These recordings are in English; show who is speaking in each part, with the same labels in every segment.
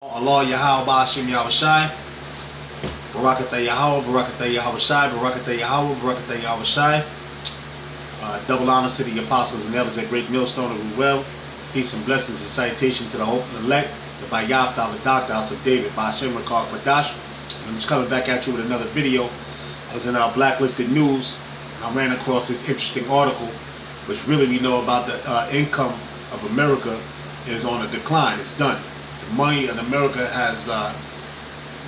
Speaker 1: Allah Yahweh Ba'ashim Yahushai, Barakatah Yahweh, Barakatah Yahushai, Barakatah Yahweh, Barakatah Yahushai. Double honors to the apostles and elders at Great Millstone of well. Peace and blessings and salutation to the hopeful elect, the Bayav, the Doctor, House of David, Ba'ashim Rakar Kwadash. I'm just coming back at you with another video. I was in our blacklisted news and I ran across this interesting article, which really we know about the income of America is on a decline. It's done. The money in America has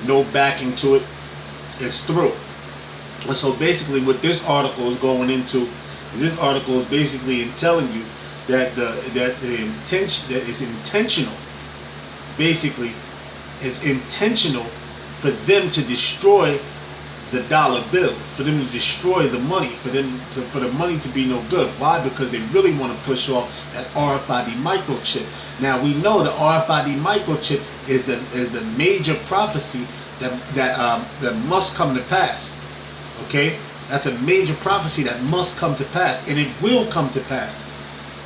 Speaker 1: no backing to it. It's through. And so basically what this article is going into is this article is basically telling you that it's intentional. Basically, it's intentional for them to destroy the dollar bill, for them to destroy the money, for the money to be no good. Why? Because they really want to push off that RFID microchip. Now we know the RFID microchip is the major prophecy that must come to pass. Okay, that's a major prophecy that must come to pass, and it will come to pass.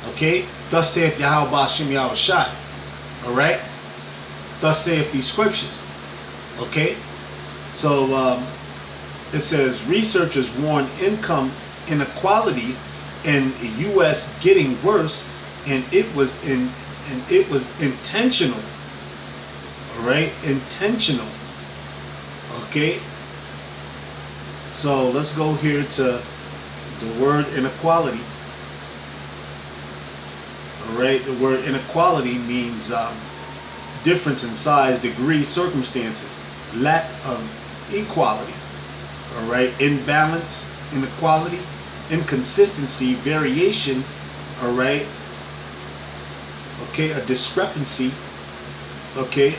Speaker 1: Okay, thus saith Yahweh Ba'ashim Yahushai. All right, thus saith these scriptures. Okay, so it says researchers warn income inequality in the U.S. getting worse, and it was intentional. All right, intentional. Okay, so let's go here to the word inequality. All right, the word inequality means difference in size, degree, circumstances, lack of equality. All right, imbalance, inequality, inconsistency, variation. All right, okay, a discrepancy. Okay,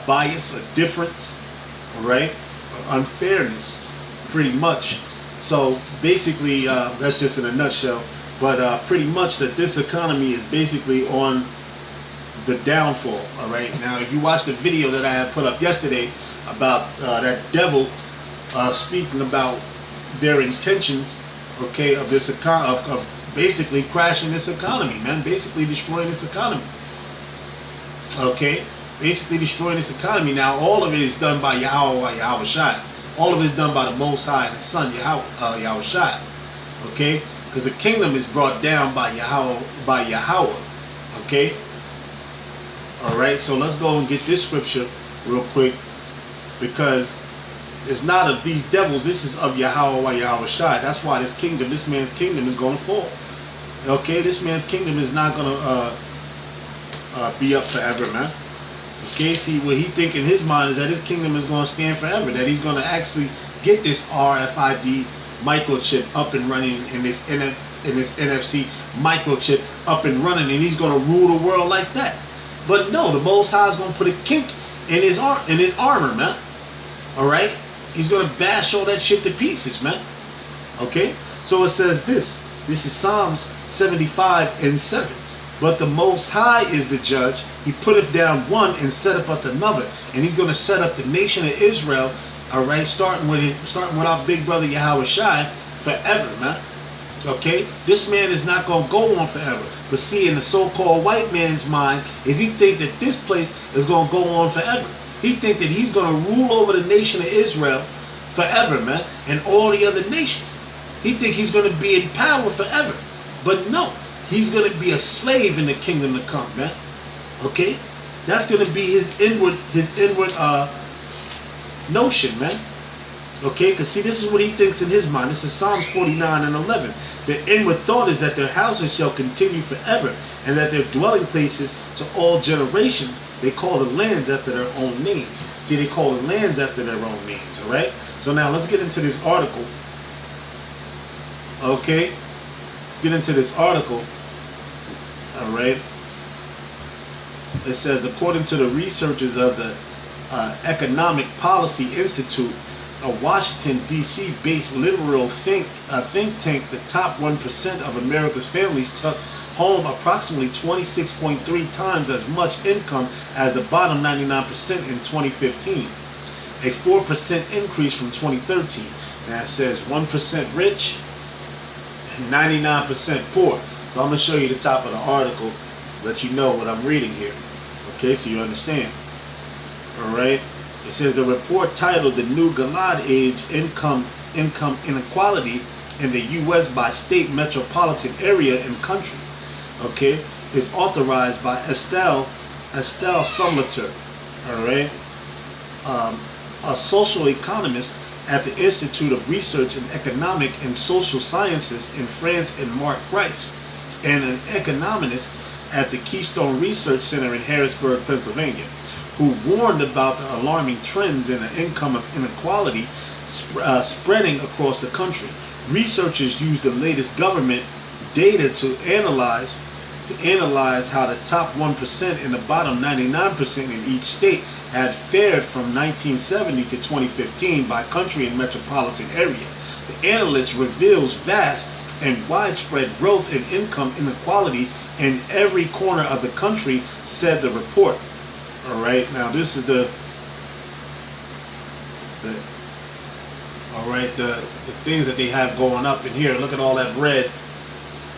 Speaker 1: bias, a difference. All right, unfairness, pretty much. So basically, that's just in a nutshell. But pretty much that this economy is basically on the downfall. All right, now if you watch the video that I had put up yesterday about that devil speaking about their intentions, okay, of this of basically crashing this economy, man, basically destroying this economy. Okay, basically destroying this economy. Now all of it is done by Yahweh Yahushai. All of it is done by the Most High and the Son Yahushai. Okay, because the kingdom is brought down by Yahweh. Okay. All right, so let's go and get this scripture real quick, because it's not of these devils. This is of Yahweh Yahushai. That's why this man's kingdom is going to fall. Okay, this man's kingdom is not going to be up forever, man. Okay, see, what he think in his mind is that his kingdom is going to stand forever, that he's going to actually get this RFID microchip up and running, in this NFC microchip up and running, and he's going to rule the world like that. But no, the Most High is going to put a kink in his armor, man. All right, he's going to bash all that shit to pieces, man. Okay, so it says this. This is Psalms 75:7. But the Most High is the judge. He putteth down one and setteth up another, and he's going to set up the nation of Israel. All right, starting with our big brother Yahushai forever, man. Okay, this man is not going to go on forever. But see, in the so-called white man's mind, is he think that this place is going to go on forever. He think that he's going to rule over the nation of Israel forever, man, and all the other nations. He think he's going to be in power forever. But no, he's going to be a slave in the kingdom to come, man. Okay, that's going to be his inward notion, man. Okay, because see, this is what he thinks in his mind. This is Psalms 49:11. The inward thought is that their houses shall continue forever, and that their dwelling places to all generations. They call the lands after their own names. See, they call the lands after their own names, all right? So now let's get into this article. Okay, let's get into this article. All right. It says, according to the researchers of the Economic Policy Institute, a Washington, D.C. based liberal think tank, the top 1% of America's families took home approximately 26.3 times as much income as the bottom 99% in 2015, a 4% increase from 2013. Now it says 1% rich and 99% poor. So I'm going to show you the top of the article, let you know what I'm reading here. Okay, so you understand. All right. It says the report titled "The New Gilded Age: Income Inequality in the U.S. by State, Metropolitan Area, and Country." Okay, is authorized by Estelle Sumlater. All right, a social economist at the Institute of Research in Economic and Social Sciences in France, and Mark Price, and an economist at the Keystone Research Center in Harrisburg, Pennsylvania, who warned about the alarming trends in the income inequality spreading across the country. Researchers used the latest government data to analyze how the top 1% and the bottom 99% in each state had fared from 1970 to 2015 by country and metropolitan area. The analyst reveals vast and widespread growth in income inequality in every corner of the country, said the report. All right, now this is the things that they have going up in here. Look at all that red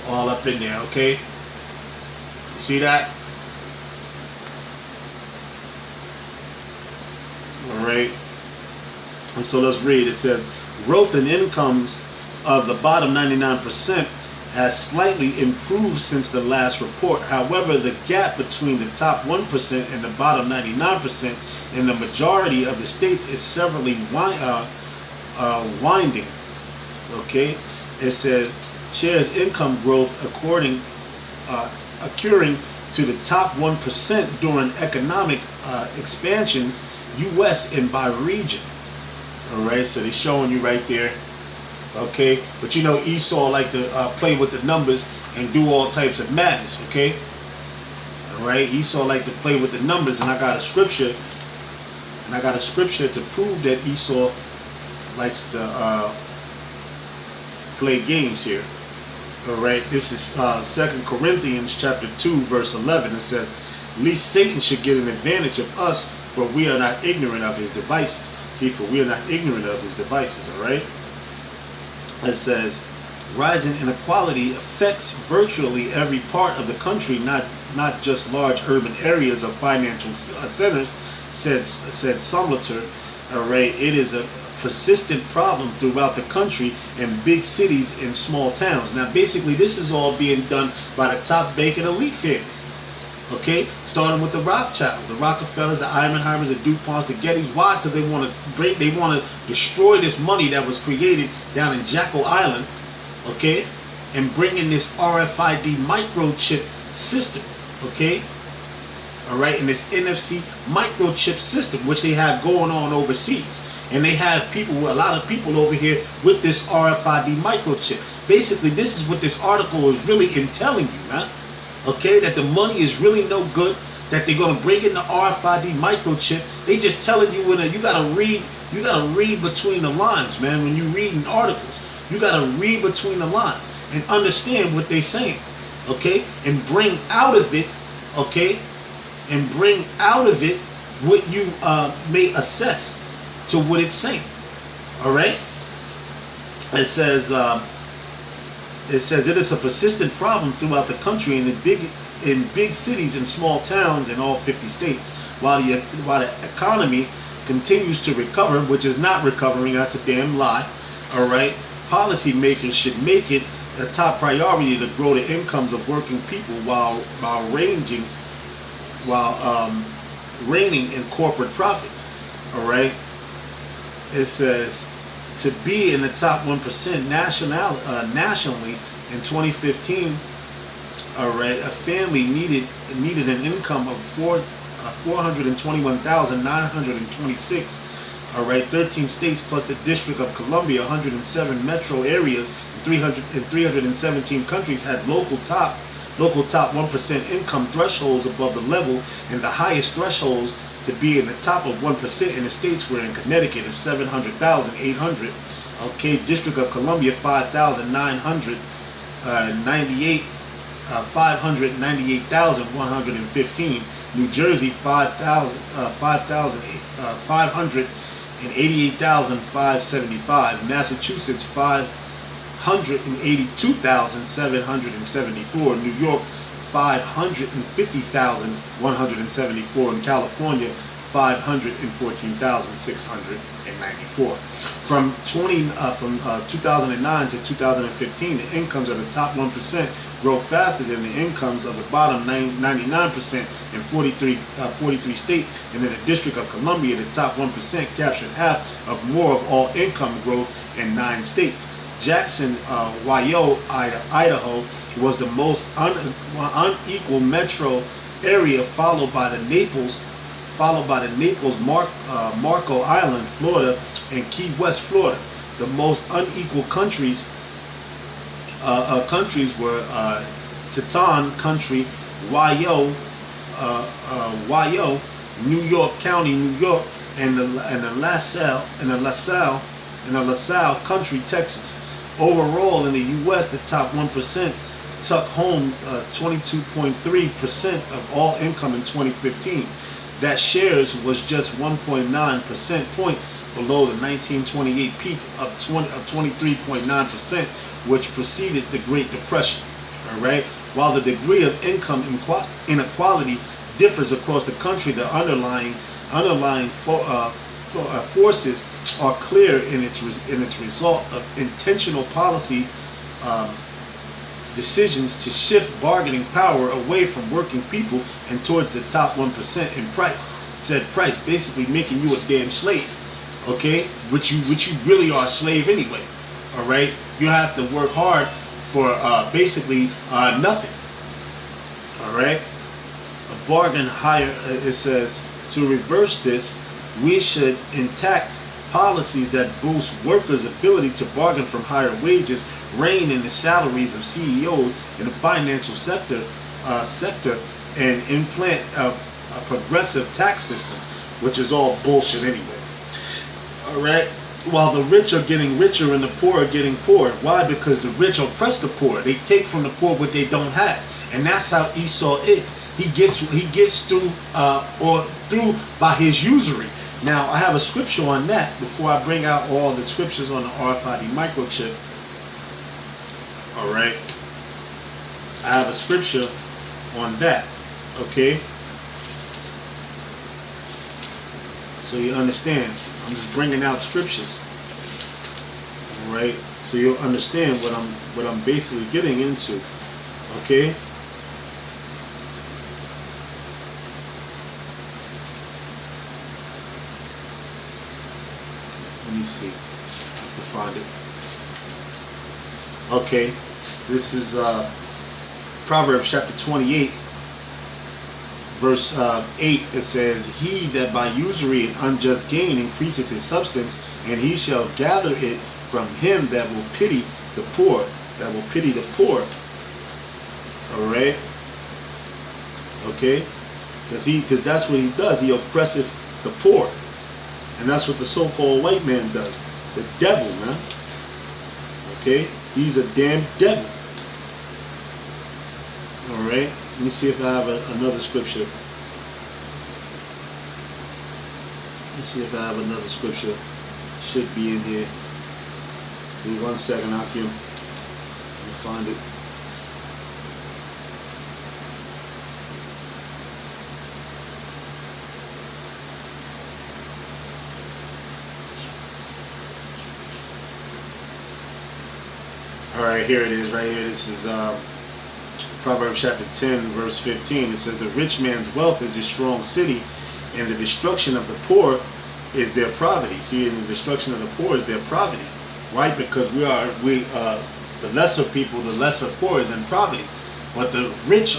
Speaker 1: all up in there, okay? You see that? All right. And so let's read. It says, growth in incomes of the bottom 99% has slightly improved since the last report. However, the gap between the top 1% and the bottom 99% in the majority of the states is severely winding. Okay, it says shares income growth occurring to the top 1% during economic expansions, U.S. and by region. All right, so they're showing you right there. Okay, but you know Esau like to play with the numbers and do all types of madness. Okay, all right, Esau like to play with the numbers, and I got a scripture, to prove that Esau likes to play games here. All right, this is 2 Corinthians chapter 2 verse 11. It says, "Lest Satan should get an advantage of us, for we are not ignorant of his devices." See, for we are not ignorant of his devices. All right. It says, rising inequality affects virtually every part of the country, not just large urban areas or financial centers, said Sumlater. All right, it is a persistent problem throughout the country in big cities and small towns. Now, basically, this is all being done by the top bank and elite families. Okay, starting with the Rothschilds, the Rockefellers, the Eisenheimers, the DuPonts, the Gettys. Why? Because they want to destroy this money that was created down in Jekyll Island, okay, and bring in this RFID microchip system, okay, all right, and this NFC microchip system, which they have going on overseas, and they have a lot of people over here with this RFID microchip. Basically, this is what this article is really telling you, man. Okay, that the money is really no good, that they're gonna bring in the RFID microchip. They just telling you you gotta read between the lines, man. When you reading articles, you gotta read between the lines and understand what they're saying, okay, and bring out of it, okay, and bring out of it what you may assess to what it's saying. All right. It says it is a persistent problem throughout the country and in big cities and small towns in all 50 states. While the economy continues to recover, which is not recovering, that's a damn lie. All right, policymakers should make it a top priority to grow the incomes of working people while reigning in corporate profits. All right, it says, to be in the top 1% nationally in 2015, all right, a family needed an income of 421,926. All right, 13 states plus the District of Columbia, 107 metro areas, and 317 countries had local top 1% income thresholds above the level, and the highest thresholds to be in the top of 1% in the states were in Connecticut of 700,800. Okay, District of Columbia 598,115. New Jersey 588,575. Massachusetts 582,774. New York 550,174. In California, 514,694. From 2009 to 2015, the incomes of the top 1% grow faster than the incomes of the bottom 99% in 43 states. And in the District of Columbia, the top 1% captured half of more of all income growth in 9 states. Jackson, Idaho was the most unequal metro area, followed by the Naples, Marco Island, Florida, and Key West, Florida. The most unequal countries were Teton Country, Wyo, New York County, New York, and the LaSalle Country, Texas. Overall, in the U.S., the top 1% took home 22.3% of all income in 2015. That shares was just 1.9% points below the 1928 peak of 23.9%, which preceded the Great Depression. All right. While the degree of income inequality differs across the country, the underlying forces are clear in its result of intentional policy decisions to shift bargaining power away from working people and towards the top 1% in price. Said price, basically making you a damn slave, okay? Which you really are a slave anyway. All right, you have to work hard for basically nothing. All right, a bargain higher. It says to reverse this, we should enact policies that boost workers' ability to bargain from higher wages, rein in the salaries of CEOs in the financial sector, and implant a progressive tax system, which is all bullshit anyway. All right. While the rich are getting richer and the poor are getting poorer. Why? Because the rich oppress the poor. They take from the poor what they don't have, and that's how Esau is. He gets through by his usury. Now, I have a scripture on that before I bring out all the scriptures on the RFID microchip. All right, I have a scripture on that. Okay, so you understand. I'm just bringing out scriptures. All right, so you'll understand what I'm basically getting into. Okay. Let me see. I have to find it. Okay, this is Proverbs chapter 28, verse 8. It says, "He that by usury and unjust gain increaseth his substance, and he shall gather it from him that will pity the poor." That will pity the poor. All right. Okay, because that's what he does. He oppresseth the poor. And that's what the so-called white man does. The devil, man. Okay? He's a damn devil. Alright? Let me see if I have another scripture. Let me see if I have another scripture. Should be in here. Give me 1 second, Akim. Let me find it. Alright, here it is, right here. This is Proverbs chapter 10, verse 15. It says, "The rich man's wealth is a strong city, and the destruction of the poor is their poverty." See, and the destruction of the poor is their poverty. Right? Because the lesser people, the lesser poor is in poverty. But the rich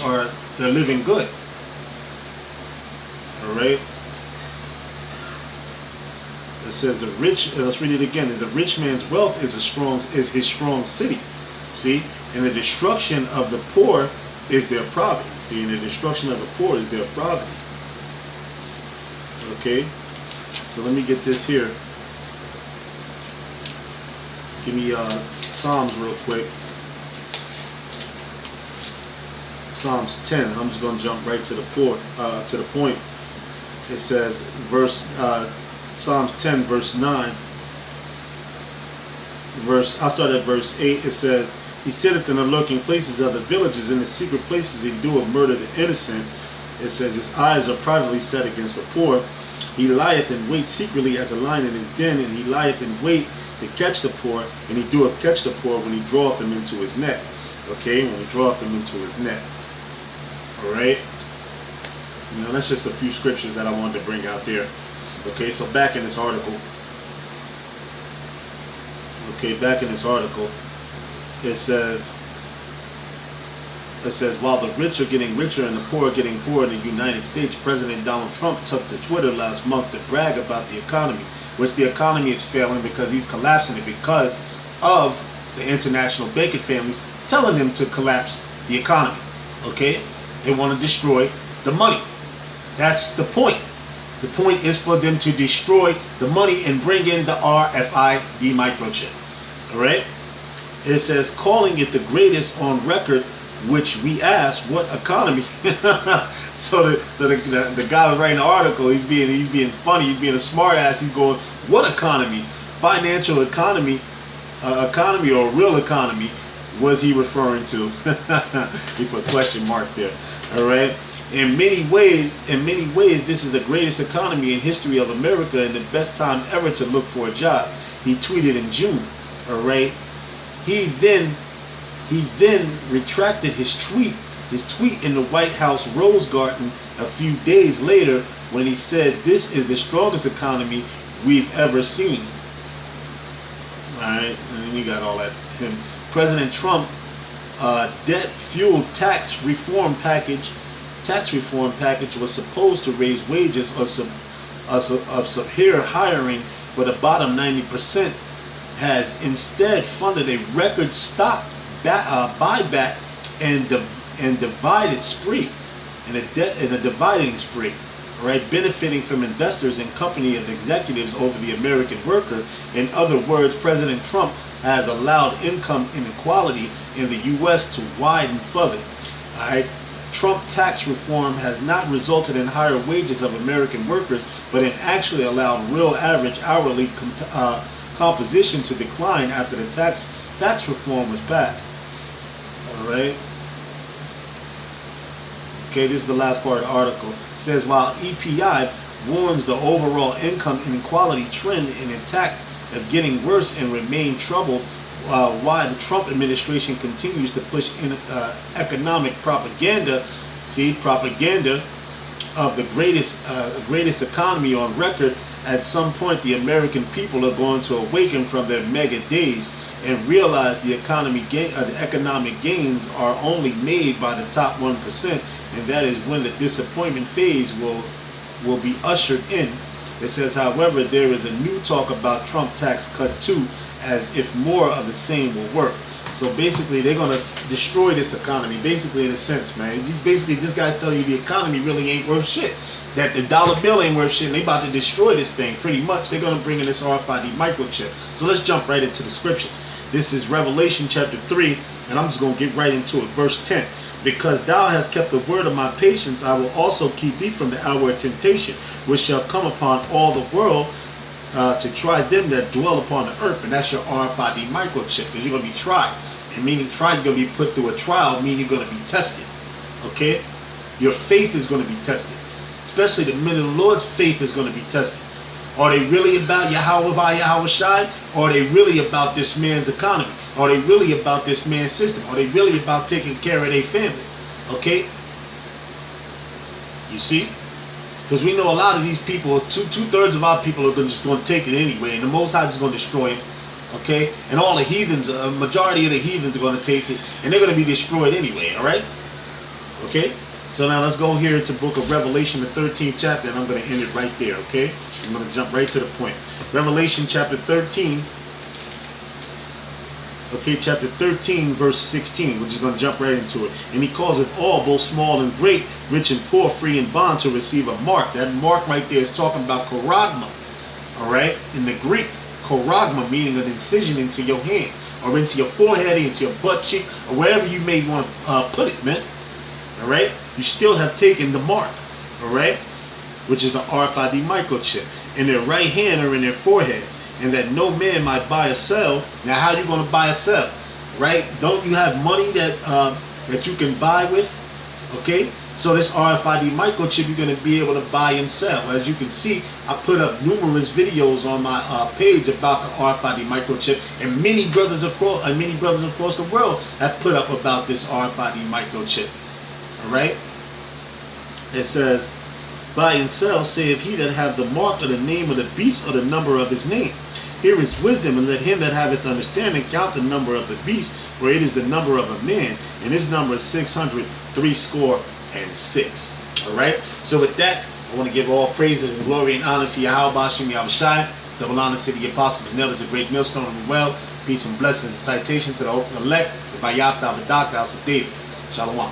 Speaker 1: they're living good. Alright? It says let's read it again. "The rich man's wealth is his strong city." See? And the destruction of the poor is their poverty. See? And the destruction of the poor is their poverty. Okay? So let me get this here. Give me Psalms real quick. Psalms 10. I'm just going to jump right to the point. It says Psalms 10, verse 9. I'll start at verse 8. It says, He sitteth in the lurking places of the villages, in the secret places he doeth murder the innocent. It says his eyes are privately set against the poor. He lieth in wait secretly as a lion in his den, and he lieth in wait to catch the poor, and he doeth catch the poor when he draweth them into his net. Okay, when he draweth them into his net. Alright? You know, that's just a few scriptures that I wanted to bring out there. Okay, so back in this article. Okay, back in this article, it says, while the rich are getting richer and the poor are getting poorer in the United States, President Donald Trump took to Twitter last month to brag about the economy, which the economy is failing because he's collapsing it because of the international banking families telling him to collapse the economy. Okay? They want to destroy the money. That's the point. The point is for them to destroy the money and bring in the RFID microchip. Alright? It says, calling it the greatest on record, which we asked, what economy? so the guy was writing the article, he's being funny, he's being a smart ass, he's going, what economy? Financial economy, economy or real economy was he referring to? He put a question mark there. Alright? In many ways, this is the greatest economy in history of America and the best time ever to look for a job. He tweeted in June. Alright? He then retracted his tweet in the White House Rose Garden a few days later when he said this is the strongest economy we've ever seen. Alright, and then you got all that. President Trump debt-fueled tax reform package was supposed to raise wages of subhere hiring for the bottom 90%, has instead funded a record stock buyback and divided spree, in a dividing spree, right? Benefiting from investors and company of executives over the American worker. In other words, President Trump has allowed income inequality in the U.S. to widen further. All right. Trump tax reform has not resulted in higher wages of American workers, but it actually allowed real average hourly composition to decline after the tax reform was passed. All right. Okay, this is the last part of the article. It says, while EPI warns the overall income inequality trend in intact of getting worse and remain troubled, why the Trump administration continues to push in economic propaganda, propaganda of the greatest economy on record. At some point, the American people are going to awaken from their mega days and realize the economic gains are only made by the top 1%, and that is when the disappointment phase will be ushered in. It says, however, there is a new talk about Trump tax cut too, as if more of the same will work. So basically, they're going to destroy this economy, basically, in a sense, man. Basically, this guy's telling you the economy really ain't worth shit. That the dollar bill ain't worth shit, and they about to destroy this thing, pretty much. They're going to bring in this RFID microchip. So let's jump right into the scriptures. This is Revelation chapter 3, and I'm just going to get right into it. Verse 10. Because thou hast kept the word of my patience, I will also keep thee from the hour of temptation, which shall come upon all the world, to try them that dwell upon the earth. And that's your RFID microchip, because you're going to be tried. And meaning tried, you're going to be put through a trial, meaning you're going to be tested. Okay? Your faith is going to be tested. Especially the men of the Lord's faith is going to be tested. Are they really about Yahweh Shai? Or are they really about this man's economy? Are they really about this man's system? Are they really about taking care of their family? Okay? You see? Because we know a lot of these people, two-thirds of our people are just going to take it anyway, and the Most High is just going to destroy it. Okay? And all the heathens, a majority of the heathens are going to take it, and they're going to be destroyed anyway, alright? Okay? So now let's go here to the book of Revelation, the 13th chapter, and I'm going to end it right there, okay? I'm going to jump right to the point. Revelation chapter 13, okay, chapter 13, verse 16. We're just going to jump right into it. And he causeth all, both small and great, rich and poor, free and bond, to receive a mark. That mark right there is talking about koragma, all right? In the Greek, koragma meaning an incision into your hand, or into your forehead, into your butt cheek, or wherever you may want to put it, man. All right? You still have taken the mark, all right? Which is the RFID microchip in their right hand or in their foreheads, and that no man might buy or sell. Now, how are you going to buy or sell? right? Don't you have money that that you can buy with? Okay, so this RFID microchip you're going to be able to buy and sell. As you can see, I put up numerous videos on my page about the RFID microchip, and many brothers across the world have put up about this RFID microchip. All right, it says, buy and sell, saith he that have the mark of the name of the beast or the number of his name. Here is wisdom, and let him that haveth understanding count the number of the beast, for it is the number of a man, and his number is 666. All right. So with that, I want to give all praises and glory and honor to Yahweh Bashim Yahushai. Double honor to the apostles and elders, a great millstone of the well. Peace and blessings and citation to the open elect, the Bayat, the House of David. Shalom.